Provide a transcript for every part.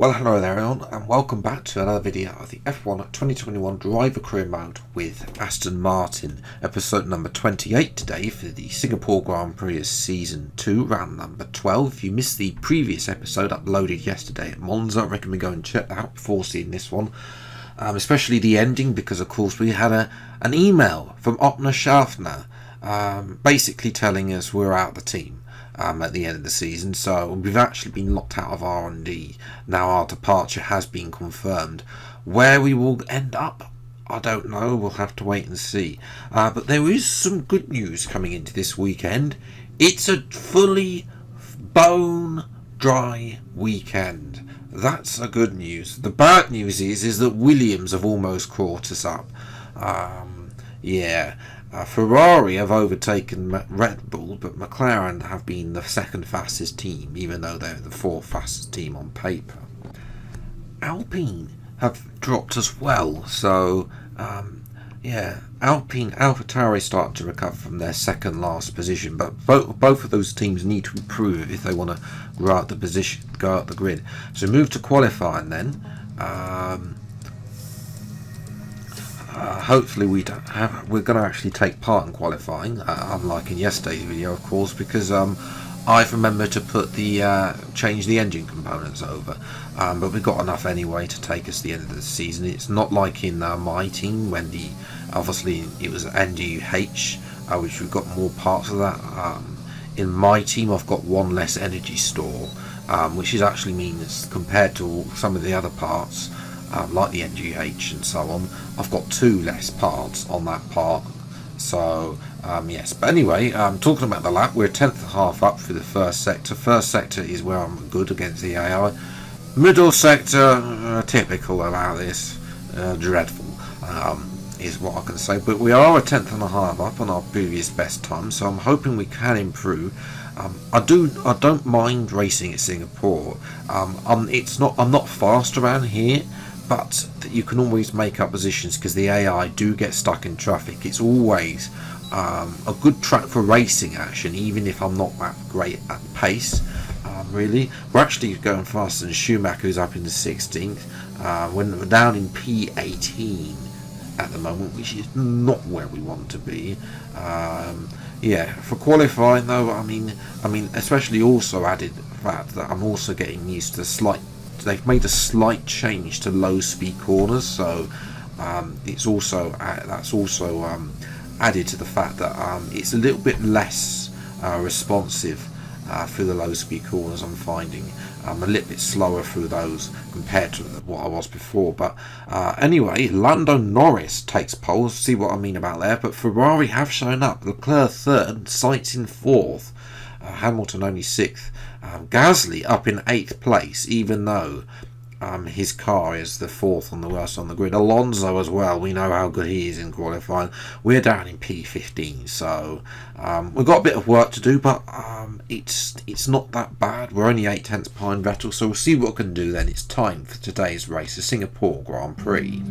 Well, hello there everyone, and welcome back to another video of the F1 2021 Driver Career Mode with Aston Martin, episode number 28 today for the Singapore Grand Prix Season 2, round number 12. If you missed the previous episode uploaded yesterday at Monza, I recommend go and check that out before seeing this one, especially the ending, because of course we had an email from Opner Schaffner basically telling us we're out of the team. At the end of the season, so we've actually been locked out of R&D. Now our departure has been confirmed. Where we will end up, I don't know, we'll have to wait and see. But there is some good news coming into this weekend. It's a fully bone dry weekend. That's a good news. The bad news is that Williams have almost caught us up. Ferrari have overtaken Red Bull, but McLaren have been the second fastest team, even though they're the fourth fastest team on paper. Alpine have dropped as well, so AlphaTauri starting to recover from their second last position, but both of those teams need to improve if they want to go out the grid. So move to qualifying then. Hopefully we're going to actually take part in qualifying, unlike in yesterday's video, of course, because I've remembered to put change the engine components over, but we've got enough anyway to take us to the end of the season. It's not like in my team when obviously it was NGH, which we've got more parts of that. In my team I've got one less energy store, which is actually means compared to some of the other parts, like the NGH and so on, I've got two less parts on that part. So yes, but anyway, talking about the lap, we're 10th and a half up for the first sector. First sector is where I'm good against the AI. Middle sector, typical about this, dreadful, is what I can say. But we are a 10th and a half up on our previous best time, so I'm hoping we can improve. I don't mind racing at Singapore. I'm not fast around here, but you can always make up positions because the AI do get stuck in traffic. It's always a good track for racing action, even if I'm not that great at pace. Really, we're actually going faster than Schumacher, who's up in the 16th. We're down in P18 at the moment, which is not where we want to be. For qualifying though, I mean, especially also added the fact that I'm also getting used to they've made a slight change to low speed corners, so that's also added to the fact that it's a little bit less responsive through the low speed corners. I'm finding I'm a little bit slower through those compared to what I was before. But anyway, Lando Norris takes pole. See what I mean about there. But Ferrari have shown up. Leclerc third, Sainz in fourth, Hamilton only sixth. Gasly up in 8th place, even though his car is the fourth on the worst on the grid. Alonso as well, we know how good he is in qualifying. We're down in P15, so we've got a bit of work to do, but it's not that bad. We're only 8 tenths behind Vettel, so we'll see what we can do then. It's time for today's race, the Singapore Grand Prix.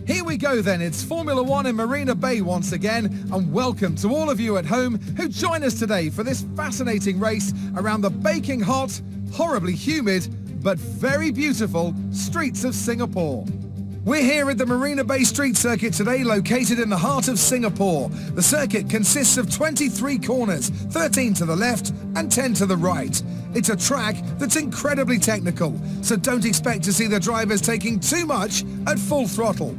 Here we go then, it's Formula 1 in Marina Bay once again, and welcome to all of you at home who join us today for this fascinating race around the baking hot, horribly humid, but very beautiful streets of Singapore. We're here at the Marina Bay Street Circuit today, located in the heart of Singapore. The circuit consists of 23 corners, 13 to the left and 10 to the right. It's a track that's incredibly technical, so don't expect to see the drivers taking too much at full throttle.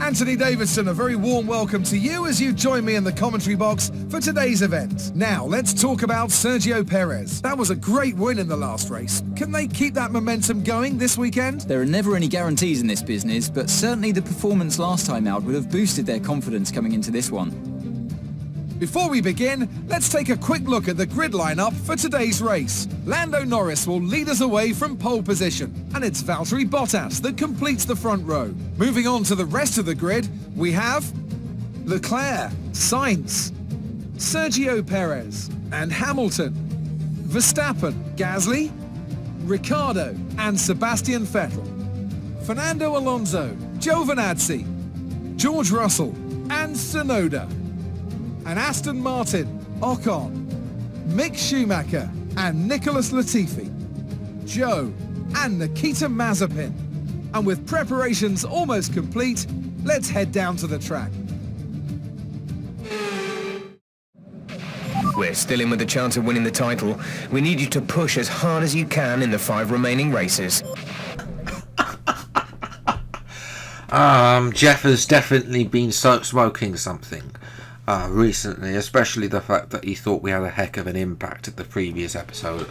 Anthony Davidson, a very warm welcome to you as you join me in the commentary box for today's event. Now, let's talk about Sergio Perez. That was a great win in the last race. Can they keep that momentum going this weekend? There are never any guarantees in this business, but certainly the performance last time out would have boosted their confidence coming into this one. Before we begin, let's take a quick look at the grid lineup for today's race. Lando Norris will lead us away from pole position, and it's Valtteri Bottas that completes the front row. Moving on to the rest of the grid, we have Leclerc, Sainz, Sergio Perez, and Hamilton, Verstappen, Gasly, Ricciardo, and Sebastian Vettel, Fernando Alonso, Giovinazzi, George Russell, and Tsunoda. and Aston Martin, Ocon, Mick Schumacher and Nicholas Latifi, Joe and Nikita Mazepin. And with preparations almost complete, let's head down to the track. We're still in with a chance of winning the title. We need you to push as hard as you can in the 5 remaining races. Jeff has definitely been smoking something recently, especially the fact that he thought we had a heck of an impact at the previous episode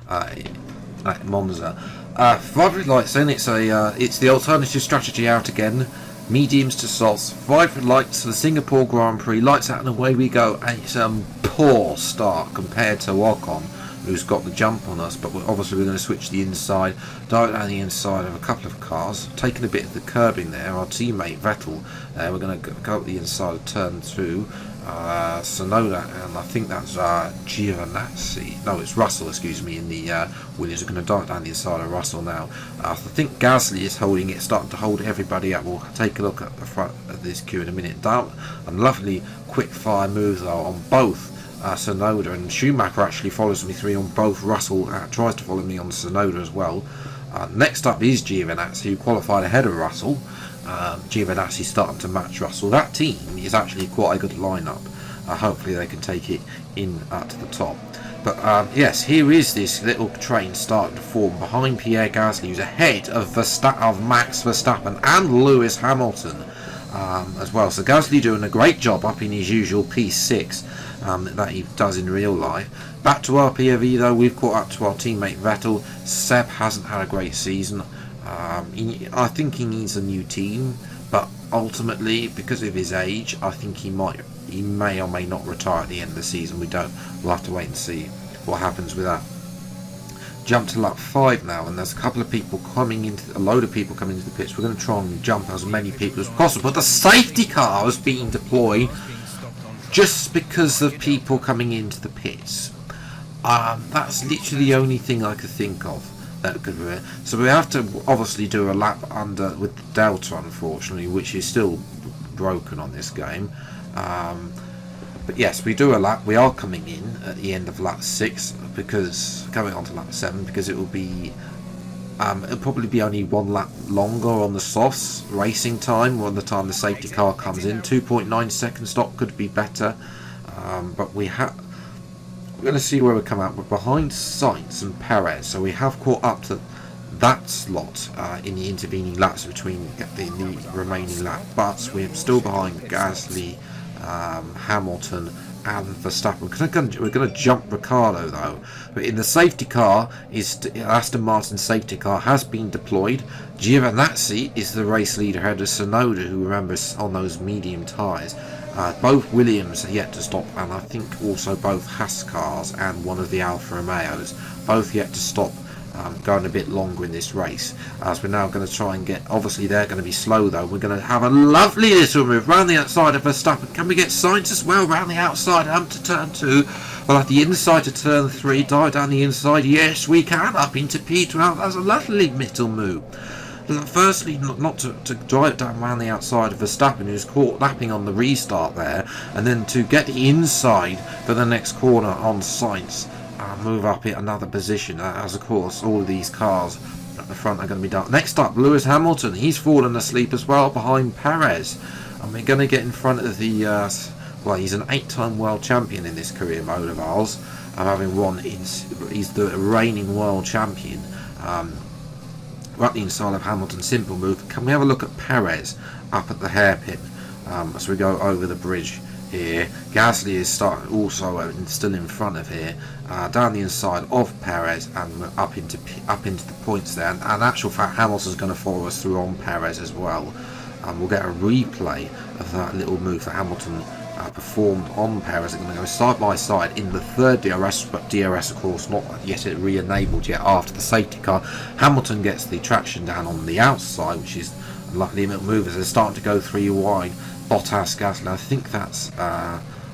at Monza. 5 red lights then, it's the alternative strategy out again. Mediums to softs, 5 red lights to the Singapore Grand Prix, lights out and away we go, and it's a poor start compared to Ocon, who's got the jump on us, but we're going to switch the inside, dive down the inside of a couple of cars, taking a bit of the curbing there. Our teammate Vettel, we're going to go up the inside of turn 2, Sonoda, and I think that's Giovinazzi, no, it's Russell, excuse me, in the Williams. We're going to dive down the inside of Russell now. I think Gasly is holding it, starting to hold everybody up. We'll take a look at the front of this queue in a minute. Down, and lovely quick fire moves though on both Sonoda, and Schumacher actually follows me through on both. Russell tries to follow me on Sonoda as well. Next up is Giovinazzi, who qualified ahead of Russell. Giovinazzi starting to match Russell. That team is actually quite a good lineup. Hopefully they can take it in to the top. But yes, here is this little train starting to form behind Pierre Gasly, who's ahead of Max Verstappen and Lewis Hamilton as well. So Gasly doing a great job up in his usual P6 that he does in real life. Back to our POV though, we've caught up to our teammate Vettel. Seb hasn't had a great season. I think he needs a new team, but ultimately, because of his age, I think he may or may not retire at the end of the season. We'll have to wait and see what happens with that. Jump to lap 5 now, and there's a load of people coming into the pits. We're going to try and jump as many people as possible, but the safety car is being deployed just because of people coming into the pits. That's literally the only thing I could think of that could be it. So we have to obviously do a lap under with the Delta, unfortunately, which is still broken on this game. But yes, we do a lap. We are coming in at the end of lap 6, because coming on to lap 7, because it will be it'll probably be only 1 lap longer on the softs racing time when the time the safety car comes in. 2.9 second stop could be better, but we're going to see where we come out. We're behind Sainz and Perez, so we have caught up to that slot in the intervening laps between the remaining lap, but we're still behind Gasly, Hamilton and Verstappen. We're going to jump Ricciardo though, but in the safety car, Aston Martin safety car has been deployed. Giovinazzi is the race leader ahead of Sonoda, who remembers on those medium tyres. Both Williams are yet to stop, and I think also both Haas cars and one of the Alfa Romeos both yet to stop, going a bit longer in this race. As we're now going to try and get, obviously they're going to be slow though, we're going to have a lovely little move round the outside of Verstappen. Can we get Sainz as well round the outside to turn 2? Well, at the inside to turn 3, dive down the inside, yes we can, up into P12. That's a lovely middle move. Firstly, not to drive down around the outside of Verstappen, who's caught lapping on the restart there, and then to get the inside for the next corner on Sainz, move up in another position, as of course all of these cars at the front are going to be done. Next up, Lewis Hamilton, he's fallen asleep as well behind Perez, and we're going to get in front of the well, he's an 8-time world champion in this career mode of ours, having won, he's the reigning world champion. Right the inside of Hamilton, simple move. Can we have a look at Perez up at the hairpin as we go over the bridge here? Gasly is still in front of here, down the inside of Perez, and we're up into the points there. And in actual fact, Hamilton's going to follow us through on Perez as well. We'll get a replay of that little move that Hamilton performed on Perez. They're going to go side by side in the third DRS, but DRS of course not yet re-enabled yet after the safety car. Hamilton gets the traction down on the outside, which is a lovely little move as they're starting to go 3 wide. Bottas, Gasly, I think that's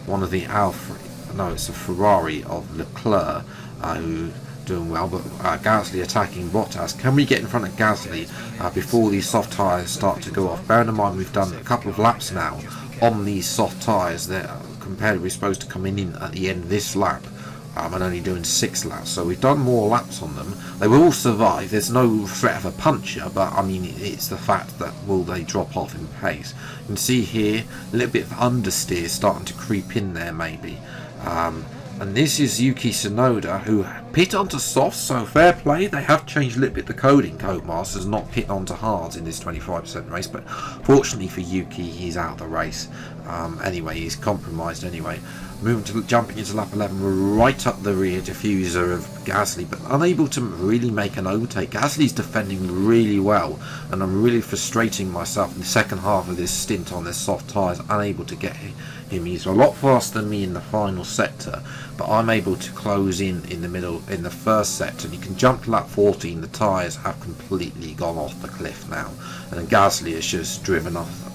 one of the it's a Ferrari of Leclerc who doing well, but Gasly attacking Bottas. Can we get in front of Gasly before these soft tyres start to go off? Bearing in mind we've done a couple of laps now on these soft tyres that compared, we're supposed to come in at the end of this lap. And only doing 6 laps, so we've done more laps on them. They will all survive. There's no threat of a puncture, but I mean, it's the fact that will they drop off in pace. You can see here a little bit of understeer starting to creep in there, maybe. And this is Yuki Tsunoda, who pit onto softs, so fair play. They have changed a little bit the coding, Codemasters, not pit onto hards in this 25% race, but fortunately for Yuki, he's out of the race. Anyway, he's compromised anyway. Jumping into lap 11, we're right up the rear diffuser of Gasly, but unable to really make an overtake. Gasly's defending really well, and I'm really frustrating myself in the second half of this stint on this soft tyres, unable to get him. He's a lot faster than me in the final sector, but I'm able to close in the middle in the first sector, and you can jump to lap 14. The tyres have completely gone off the cliff now, and Gasly has just driven off,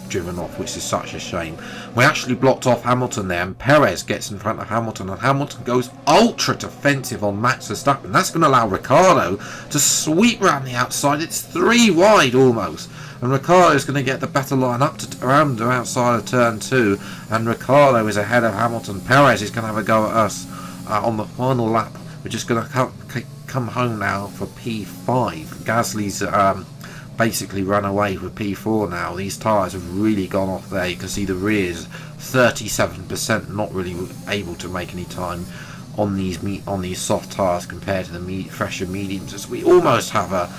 which is such a shame. We actually blocked off Hamilton there, and Perez gets in front of Hamilton, and Hamilton goes ultra defensive on Max Verstappen. That's going to allow Ricciardo to sweep around the outside. It's 3 wide almost, and Ricciardo is going to get the better line up to around the outside of turn 2, and Ricciardo is ahead of Hamilton. Perez is going to have a go at us on the final lap. We're just going to come home now for P5. Gasly's basically run away with P4 now. These tyres have really gone off there. You can see the rears 37%, not really able to make any time on these soft tyres compared to the fresher mediums, as we almost have a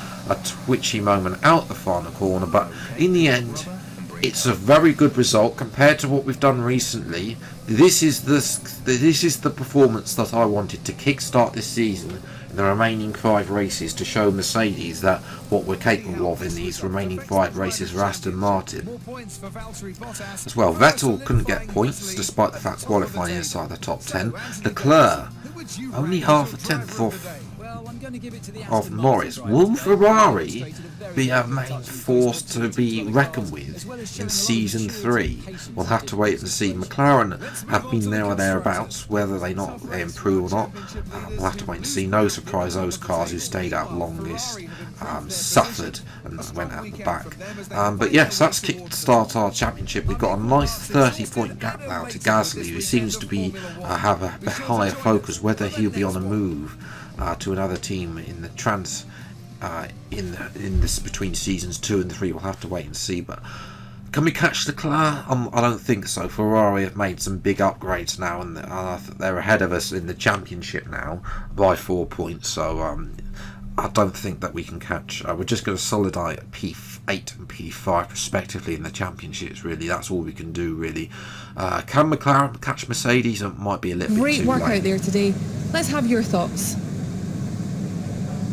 twitchy moment out the final corner. But in the end, it's a very good result compared to what we've done recently. This is the performance that I wanted to kickstart this season in the remaining 5 races, to show Mercedes that what we're capable of in these remaining 5 races for Aston Martin. As well, Vettel couldn't get points despite the fact qualifying inside the top 10. Leclerc only half a tenth of Norris. Will Ferrari be a main force to be reckoned with in season 3? We'll have to wait and see. McLaren have been there or thereabouts. Whether they improve or not, we'll have to wait and see. No surprise, those cars who stayed out longest suffered and went out the back. But yes, that's kick-start our championship. We've got a nice 30-point gap now to Gasly, who seems to be have a higher focus, whether he'll be on a move to another team in the in this between seasons 2 and 3. We'll have to wait and see. But can we catch Leclerc? I don't think so. Ferrari have made some big upgrades now, and they're ahead of us in the championship now by 4 points. So I don't think that we can catch. We're just going to solidify P8 and P5 respectively in the championships. Really, that's all we can do. Really, can McLaren catch Mercedes? It might be a little bit Great too work late. out there today. Let's have your thoughts.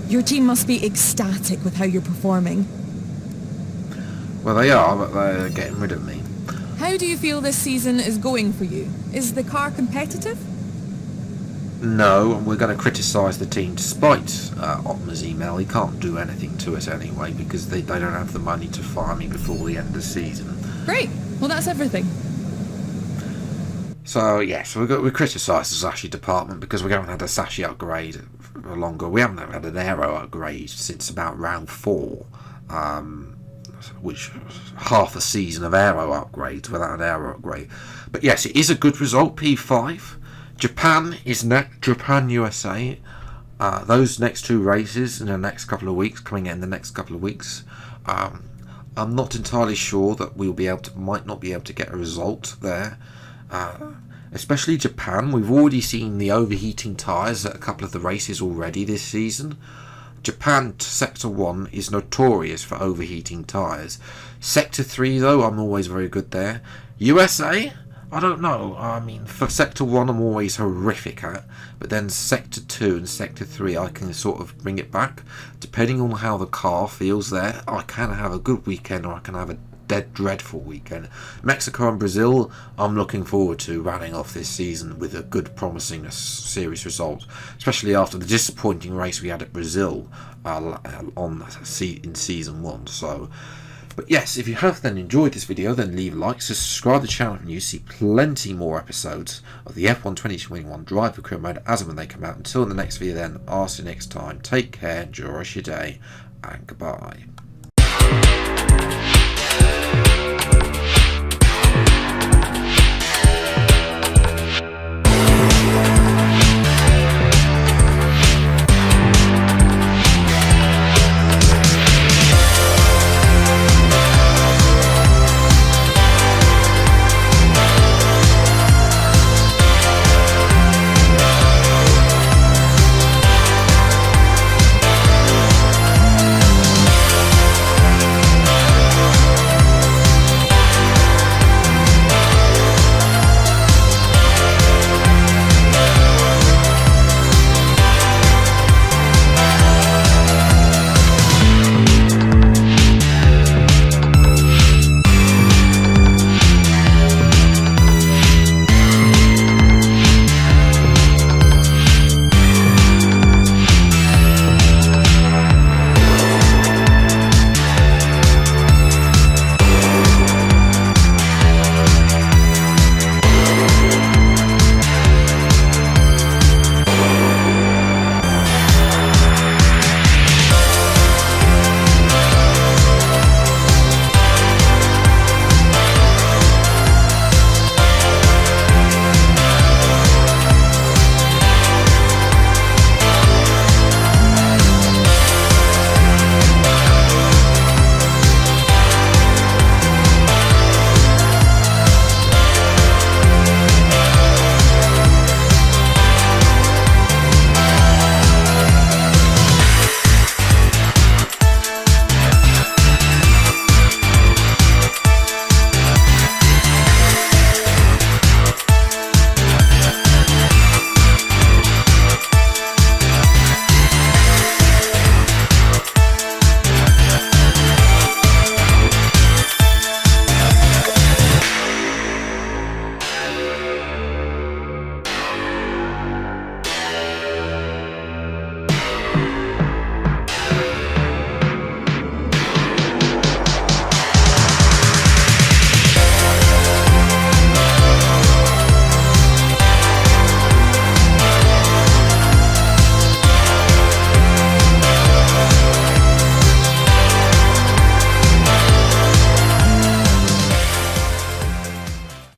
Your team must be ecstatic with how you're performing. Well, they are, but they're getting rid of me. How do you feel this season is going for you? Is the car competitive? No, we're going to criticise the team despite Otmar's email. He can't do anything to us anyway because they don't have the money to fire me before the end of the season. Great. Well, that's everything. So yes, we criticised the Sashi department because we haven't had a Sashi upgrade for longer. We haven't had an aero upgrade since about round 4, which was half a season of aero upgrades without an aero upgrade. But yes, it is a good result. P5. Japan is Japan USA. Those next 2 races in the next couple of weeks, coming in the next couple of weeks. I'm not entirely sure that might not be able to get a result there. Especially Japan. We've already seen the overheating tyres at a couple of the races already this season. Japan Sector 1 is notorious for overheating tyres. Sector 3 though, I'm always very good there. USA, I don't know. I mean, for Sector 1 I'm always horrific at, but then Sector 2 and Sector 3 I can sort of bring it back. Depending on how the car feels there, I can have a good weekend or I can have a dreadful weekend. Mexico and Brazil, I'm looking forward to rounding off this season with a good, promising series result, especially after the disappointing race we had at Brazil in season 1. So, but yes, if you have then enjoyed this video, then leave a like, subscribe to the channel, and you see plenty more episodes of the F1 2021 Drive for Career Mode as and when they come out. Until the next video, then, I'll see you next time. Take care, enjoy your day, and goodbye.